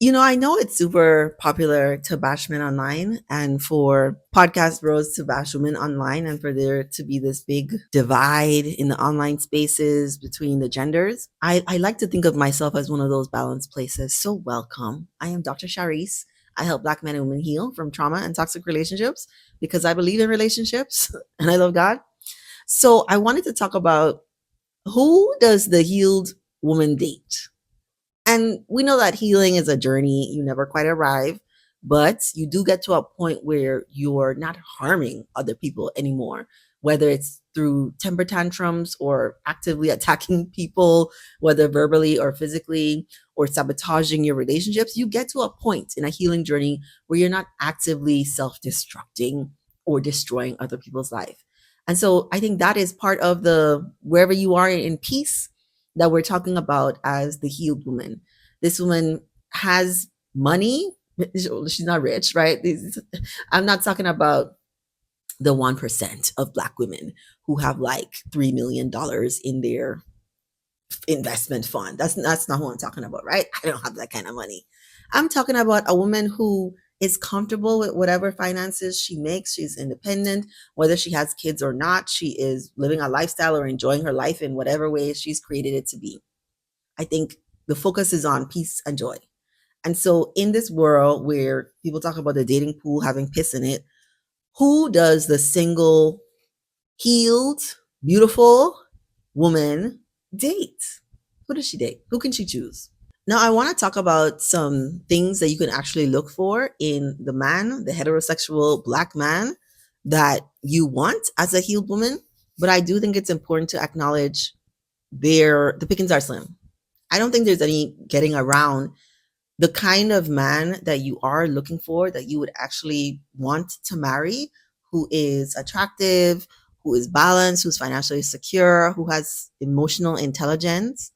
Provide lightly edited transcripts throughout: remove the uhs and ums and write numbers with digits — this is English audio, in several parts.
I know it's super popular to bash men online and for podcast bros to bash women online and for there to be this big divide in the online spaces between the genders. I like to think of myself as one of those balanced places. So welcome. I am Dr. Sharice. I help Black men and women heal from trauma and toxic relationships because I believe in relationships and I love God. So I wanted to talk about who does the healed woman date? And we know that healing is a journey. You never quite arrive, but you do get to a point where you're not harming other people anymore, whether it's through temper tantrums or actively attacking people, whether verbally or physically, or sabotaging your relationships. You get to a point in a healing journey where you're not actively self destructing or destroying other people's life. And so I think that is part of the wherever you are in peace that we're talking about as the healed woman. This woman has money. She's not rich, right? I'm not talking about the 1% of Black women who have like $3 million in their investment fund. That's not who I'm talking about, right? I don't have that kind of money. I'm talking about a woman who is comfortable with whatever finances she makes. She's independent, whether she has kids or not. She is living a lifestyle or enjoying her life in whatever way she's created it to be. I think the focus is on peace and joy. And so, in this world where people talk about the dating pool having piss in it, who does the single, healed, beautiful woman date? Who does she date? Who can she choose? Now, I want to talk about some things that you can actually look for in the man, the heterosexual Black man that you want as a healed woman. But I do think it's important to acknowledge the pickings are slim. I don't think there's any getting around the kind of man that you are looking for, that you would actually want to marry, who is attractive, who is balanced, who's financially secure, who has emotional intelligence.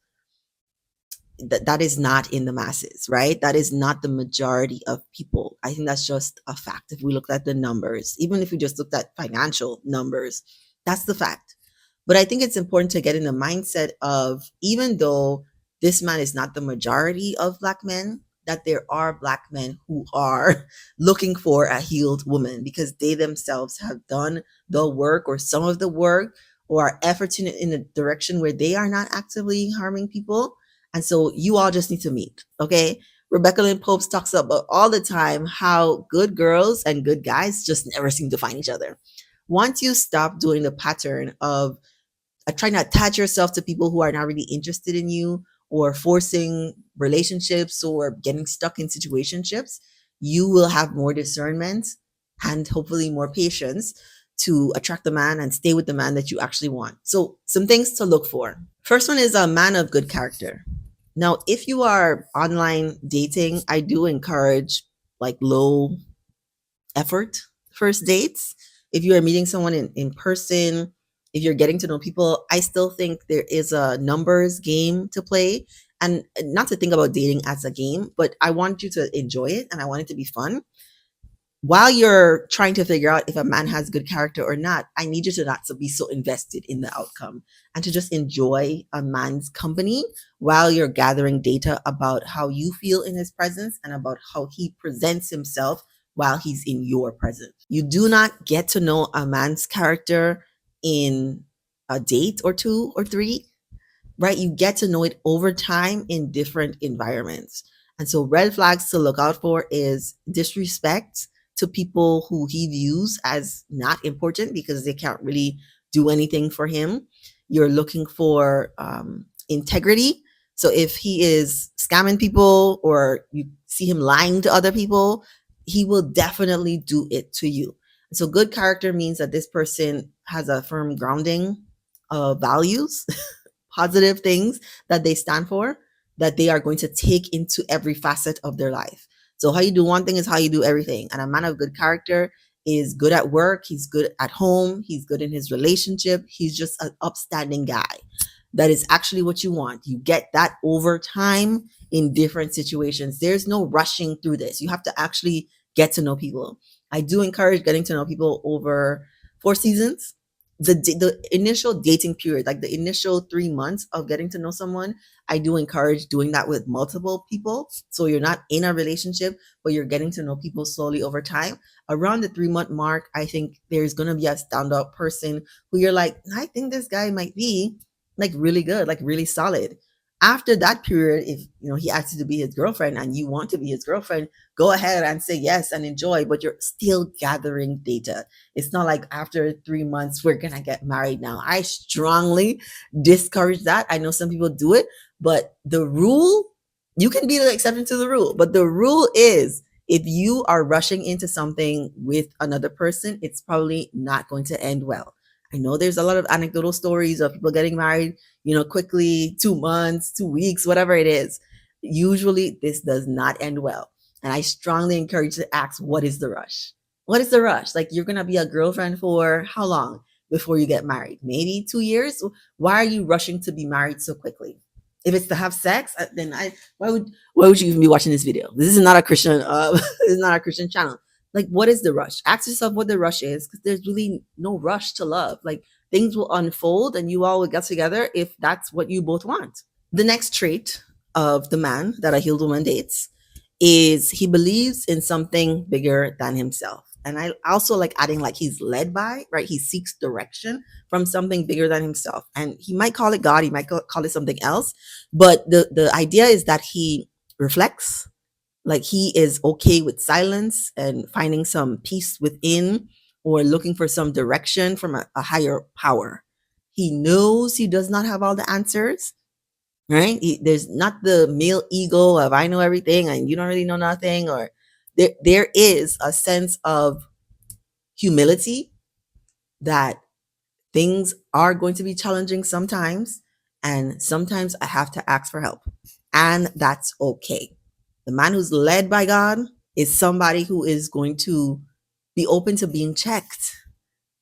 That is not in the masses, right? That is not the majority of people. I think that's just a fact. If we look at the numbers, even if we just looked at financial numbers, that's the fact. But I think it's important to get in the mindset of, even though this man is not the majority of Black men, that there are Black men who are looking for a healed woman because they themselves have done the work or some of the work or are efforts in a direction where they are not actively harming people. And so you all just need to meet, okay? Rebecca Lynn Popes talks about all the time how good girls and good guys just never seem to find each other. Once you stop doing the pattern of trying to attach yourself to people who are not really interested in you or forcing relationships or getting stuck in situationships, you will have more discernment and hopefully more patience to attract the man and stay with the man that you actually want. So, some things to look for. First one is a man of good character. Now, if you are online dating, I do encourage like low effort first dates. If you are meeting someone in person, if you're getting to know people, I still think there is a numbers game to play. And not to think about dating as a game, but I want you to enjoy it and I want it to be fun. While you're trying to figure out if a man has good character or not, I need you to not to be so invested in the outcome and to just enjoy a man's company while you're gathering data about how you feel in his presence and about how he presents himself while he's in your presence. You do not get to know a man's character in a date or two or three, right? You get to know it over time in different environments. And so, red flags to look out for is disrespect to people who he views as not important because they can't really do anything for him. You're looking for integrity. So, if he is scamming people or you see him lying to other people, he will definitely do it to you. So, good character means that this person has a firm grounding of values, positive things that they stand for, that they are going to take into every facet of their life. So how you do one thing is how you do everything. And a man of good character is good at work, he's good at home, he's good in his relationship, he's just an upstanding guy. That is actually what you want. You get that over time in different situations. There's no rushing through this. You have to actually get to know people. I do encourage getting to know people over 4 seasons the initial dating period, like the initial 3 months of getting to know someone, I do encourage doing that with multiple people. So you're not in a relationship, but you're getting to know people slowly over time. Around the 3 month mark, I think there's gonna be a standout person who you're like, I think this guy might be like really good, like really solid. After that period, if he asks you to be his girlfriend and you want to be his girlfriend, go ahead and say yes and enjoy, but you're still gathering data. It's not like after 3 months, we're going to get married now. I strongly discourage that. I know some people do it, but the rule, you can be the exception to the rule, but the rule is if you are rushing into something with another person, it's probably not going to end well. I know there's a lot of anecdotal stories of people getting married, quickly, 2 months, 2 weeks, whatever it is. Usually this does not end well. And I strongly encourage you to ask, what is the rush? What is the rush? Like, you're gonna be a girlfriend for how long before you get married? Maybe 2 years? Why are you rushing to be married so quickly? If it's to have sex, then why would you even be watching this video? This is not a Christian this is not a Christian channel. Like, what is the rush? Ask yourself what the rush is, because there's really no rush to love. Like, things will unfold and you all will get together if that's what you both want. The next trait of the man that a healed woman dates is he believes in something bigger than himself. And I also like adding, like, he's led by, right? He seeks direction from something bigger than himself. And he might call it God, he might call it something else. But the idea is that he reflects, like he is okay with silence and finding some peace within, or looking for some direction from a higher power. He knows he does not have all the answers, right? There's not the male ego of I know everything and you don't really know nothing, or there is a sense of humility that things are going to be challenging sometimes, and sometimes I have to ask for help, and that's okay. The man who's led by God is somebody who is going to be open to being checked.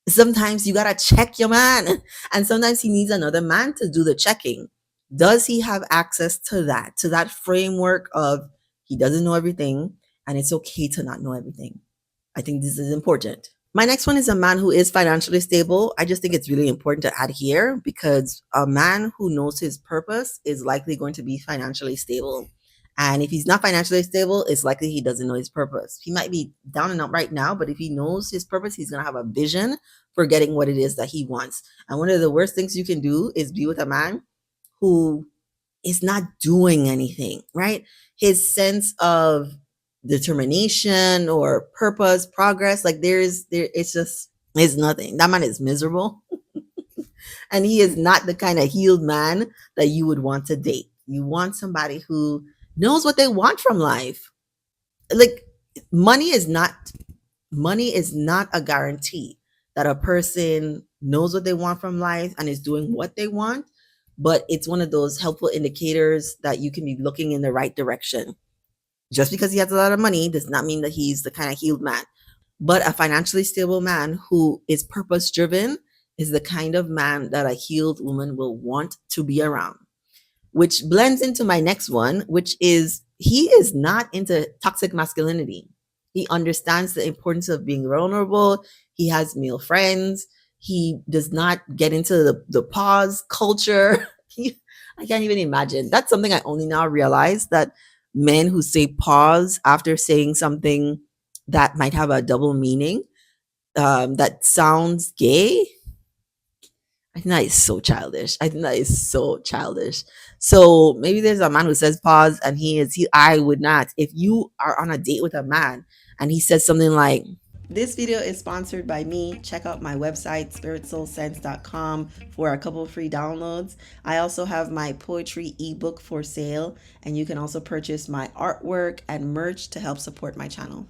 Sometimes you gotta check your man, and sometimes he needs another man to do the checking. Does he have access to that framework of he doesn't know everything, and it's okay to not know everything? I think this is important. My next one is a man who is financially stable. I just think it's really important to add here, because a man who knows his purpose is likely going to be financially stable. And if he's not financially stable, it's likely he doesn't know his purpose. He might be down and out right now, but if he knows his purpose, he's going to have a vision for getting what it is that he wants. And one of the worst things you can do is be with a man who is not doing anything, right? His sense of determination or purpose, progress, like it's nothing. That man is miserable. And he is not the kind of healed man that you would want to date. You want somebody who knows what they want from life. Like, money is not a guarantee that a person knows what they want from life and is doing what they want, but it's one of those helpful indicators that you can be looking in the right direction. Just because he has a lot of money does not mean that he's the kind of healed man. But a financially stable man who is purpose driven is the kind of man that a healed woman will want to be around. Which blends into my next one, which is he is not into toxic masculinity. He understands the importance of being vulnerable. He has male friends. He does not get into the pause culture. I can't even imagine. That's something I only now realize, that men who say pause after saying something that might have a double meaning, that sounds gay. I think that is so childish. I think that is so childish. So maybe there's a man who says pause and I would not. If you are on a date with a man and he says something like, this video is sponsored by me. Check out my website, spiritsoulsense.com, for a couple of free downloads. I also have my poetry ebook for sale, and you can also purchase my artwork and merch to help support my channel.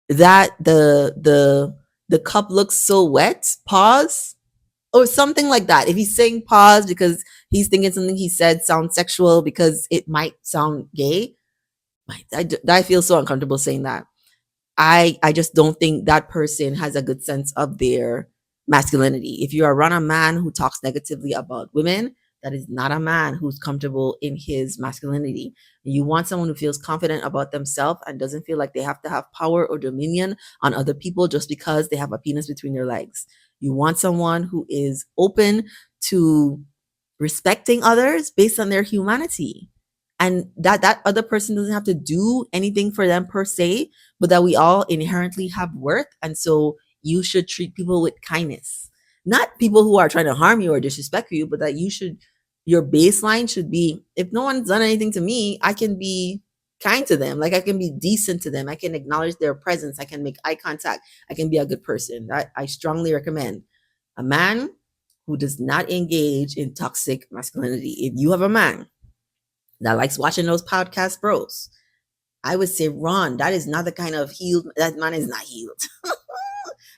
That the cup looks so wet, pause, or something like that. If he's saying pause because he's thinking something he said sounds sexual because it might sound gay, I feel so uncomfortable saying that. I just don't think that person has a good sense of their masculinity. If you're around a man who talks negatively about women, that is not a man who's comfortable in his masculinity. You want someone who feels confident about themselves and doesn't feel like they have to have power or dominion on other people just because they have a penis between their legs. You want someone who is open to respecting others based on their humanity, and that other person doesn't have to do anything for them per se, but that we all inherently have worth. And so you should treat people with kindness, not people who are trying to harm you or disrespect you, but that your baseline should be, if no one's done anything to me, I can be kind to them. Like, I can be decent to them, I can acknowledge their presence, I can make eye contact, I can be a good person. That I strongly recommend a man who does not engage in toxic masculinity. If you have a man that likes watching those podcast bros, I would say, Ron, that is not the kind of healed, that man is not healed.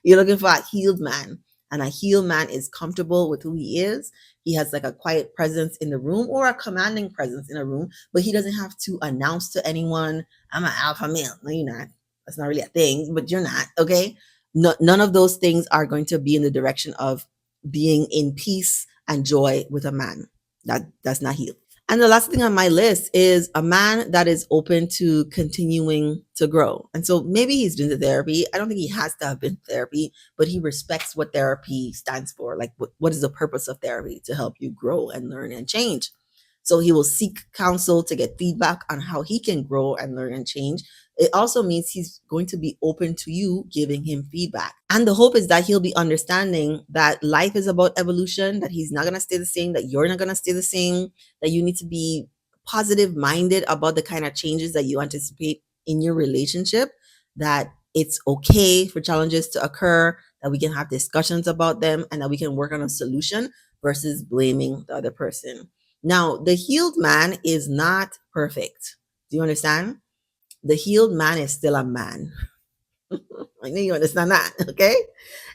You're looking for a healed man. And a healed man is comfortable with who he is. He has like a quiet presence in the room, or a commanding presence in a room, but he doesn't have to announce to anyone, I'm an alpha male. No, you're not. That's not really a thing, but you're not. Okay. No, none of those things are going to be in the direction of being in peace and joy with a man. That's not healed. And the last thing on my list is a man that is open to continuing to grow. And so maybe he's been to therapy. I don't think he has to have been to therapy, but he respects what therapy stands for. Like, what is the purpose of therapy? To help you grow and learn and change. So he will seek counsel to get feedback on how he can grow and learn and change. It also means he's going to be open to you giving him feedback. And the hope is that he'll be understanding that life is about evolution, that he's not going to stay the same, that you're not going to stay the same, that you need to be positive minded about the kind of changes that you anticipate in your relationship, that it's okay for challenges to occur, that we can have discussions about them, and that we can work on a solution versus blaming the other person. Now, the healed man is not perfect. Do you understand? The healed man is still a man. I know you understand that, okay?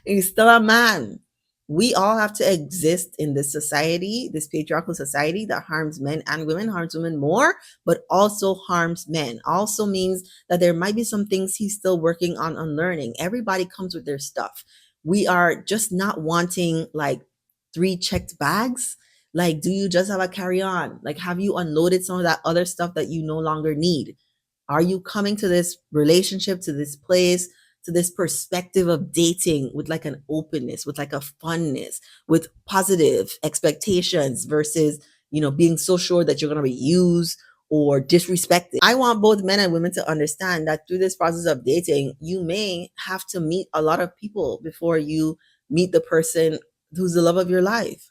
He's still a man. We all have to exist in this society, this patriarchal society that harms men and women, harms women more, but also harms men. Also means that there might be some things he's still working on unlearning. Everybody comes with their stuff. We are just not wanting like 3 checked bags. Like, do you just have a carry-on? Like, have you unloaded some of that other stuff that you no longer need? Are you coming to this relationship, to this place, to this perspective of dating with like an openness, with like a funness, with positive expectations versus, being so sure that you're going to be used or disrespected? I want both men and women to understand that through this process of dating, you may have to meet a lot of people before you meet the person who's the love of your life.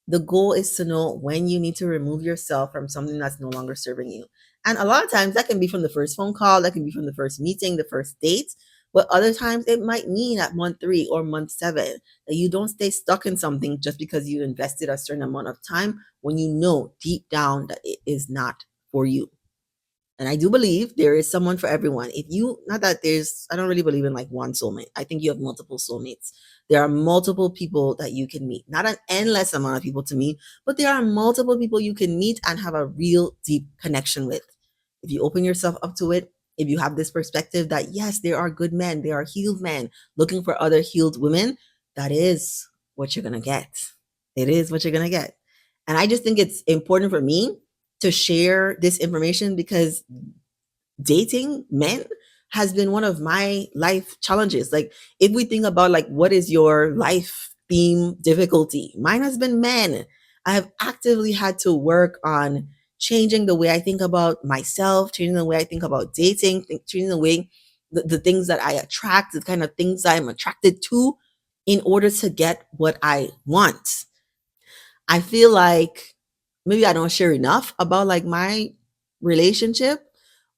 The goal is to know when you need to remove yourself from something that's no longer serving you. And a lot of times that can be from the first phone call, that can be from the first meeting, the first date. But other times it might mean at month 3 or month 7 that you don't stay stuck in something just because you invested a certain amount of time when you know deep down that it is not for you. And I do believe there is someone for everyone. I don't really believe in like one soulmate. I think you have multiple soulmates. There are multiple people that you can meet, not an endless amount of people to meet, but there are multiple people you can meet and have a real deep connection with. If you open yourself up to it, if you have this perspective that yes, there are good men, there are healed men looking for other healed women, that is what you're going to get. It is what you're going to get. And I just think it's important for me to share this information because dating men has been one of my life challenges. Like, if we think about like what is your life theme difficulty, mine has been men. I have actively had to work on changing the way I think about myself, changing the way I think about dating, changing the way the things that I attract, the kind of things I'm attracted to in order to get what I want. I feel like maybe I don't share enough about like my relationship,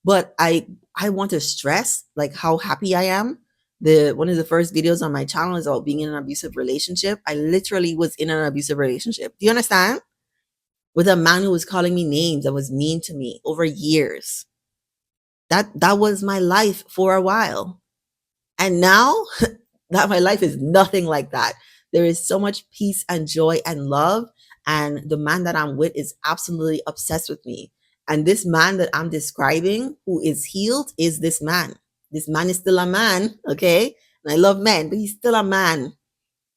but I want to stress like how happy I am. The one of the first videos on my channel is about being in an abusive relationship. I literally was in an abusive relationship. Do you understand? With a man who was calling me names, that was mean to me over years. That was my life for a while. And now that my life is nothing like that. There is so much peace and joy and love. And the man that I'm with is absolutely obsessed with me. And this man that I'm describing who is healed is this man. This man is still a man, okay? And I love men, but he's still a man.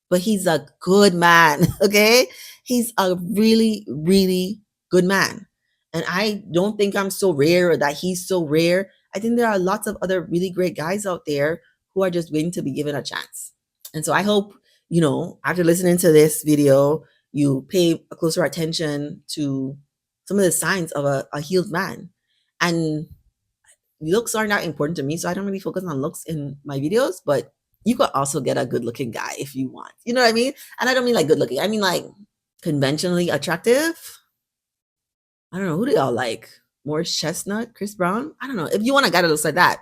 But he's a good man, okay? He's a really, really good man. And I don't think I'm so rare or that he's so rare. I think there are lots of other really great guys out there who are just waiting to be given a chance. And so I hope after listening to this video, you pay a closer attention to some of the signs of a healed man. And looks are not important to me, so I don't really focus on looks in my videos, but you could also get a good looking guy if you want. You know what I mean? And I don't mean like good looking. I mean like conventionally attractive. I don't know, who do y'all like? Morris Chestnut, Chris Brown? I don't know. If you want a guy that looks like that,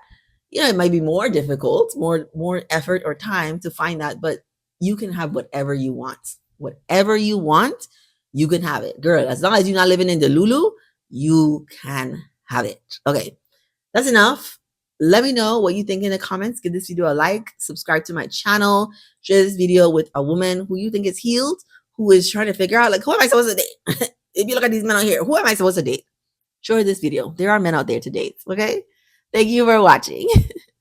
it might be more difficult, more effort or time to find that, but you can have whatever you want. Whatever you want, you can have it. Girl, as long as you're not living in the Lulu, you can have it. Okay. That's enough. Let me know what you think in the comments. Give this video a like, subscribe to my channel, share this video with a woman who you think is healed, who is trying to figure out, like, who am I supposed to date? If you look at these men out here, who am I supposed to date? Show her this video. There are men out there to date, okay? Thank you for watching.